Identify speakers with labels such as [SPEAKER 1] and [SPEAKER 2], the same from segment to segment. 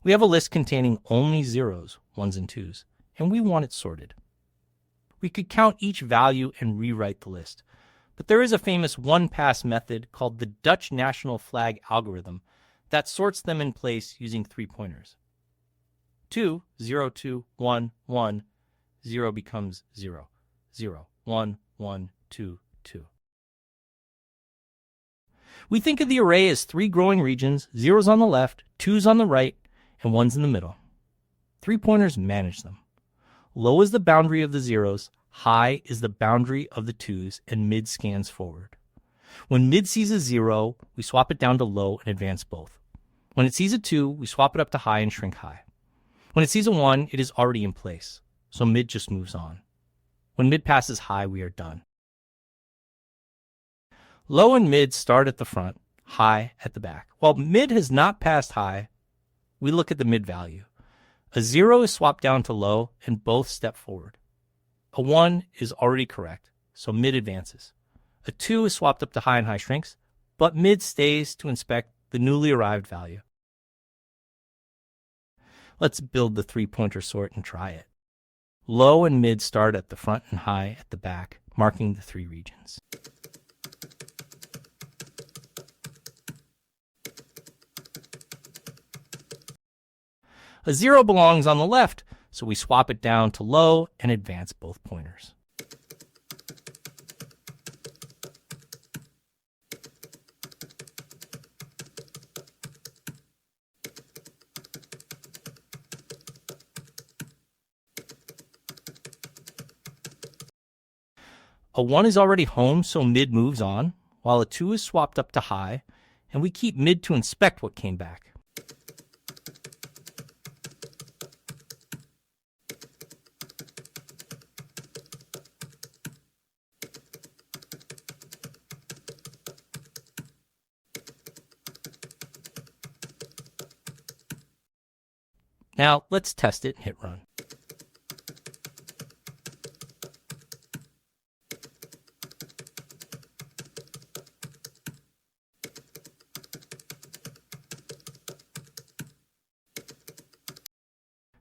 [SPEAKER 1] We have a list containing only zeros, ones and twos, and we want it sorted. We could count each value and rewrite the list, but there is a famous one-pass method called the Dutch national flag algorithm that sorts them in place using 3 pointers. 2, 0, 2, 1, 1, 0 becomes 0, 0, 1, 1, 2, 2. We think of the array as 3 growing regions, 0s on the left, 2s on the right, and 1s in the middle. 3 pointers manage them. Low is the boundary of the 0s, high is the boundary of the 2s, and mid scans forward. When mid sees a 0, we swap it down to low and advance both. When it sees a 2, we swap it up to high and shrink high. When it sees a 1, it is already in place, so mid just moves on. When mid passes high, we are done. Low and mid start at the front, high at the back. While mid has not passed high, we look at the mid value. A 0 is swapped down to low, and both step forward. A 1 is already correct, so mid advances. A 2 is swapped up to high and high shrinks, but mid stays to inspect the newly arrived value. Let's build the 3-pointer sort and try it. Low and mid start at the front and high at the back, marking the 3 regions. A 0 belongs on the left, so we swap it down to low and advance both pointers. A 1 is already home, so mid moves on, while a 2 is swapped up to high, and we keep mid to inspect what came back. Now let's test it and hit run.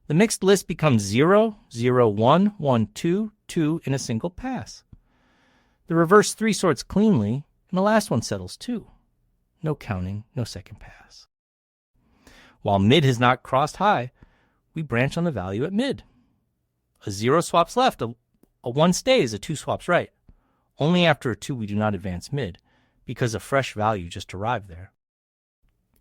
[SPEAKER 1] The mixed list becomes 0, 0, 1, 1, 2, 2 in a single pass. The reverse 3 sorts cleanly, and the last one settles too. No counting, no second pass. While mid has not crossed high, we branch on the value at mid. A 0 swaps left, a 1 stays, a 2 swaps right. Only after a 2 we do not advance mid, because a fresh value just arrived there.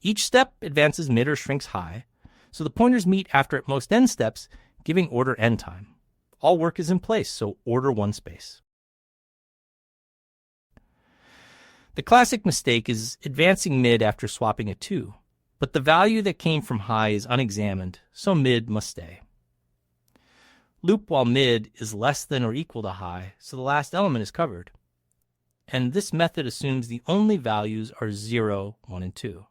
[SPEAKER 1] Each step advances mid or shrinks high, so the pointers meet after at most n steps, giving order n time. All work is in place, so order 1 space. The classic mistake is advancing mid after swapping a 2, but the value that came from high is unexamined, so mid must stay. Loop while mid is less than or equal to high, so the last element is covered. And this method assumes the only values are 0, 1, and 2.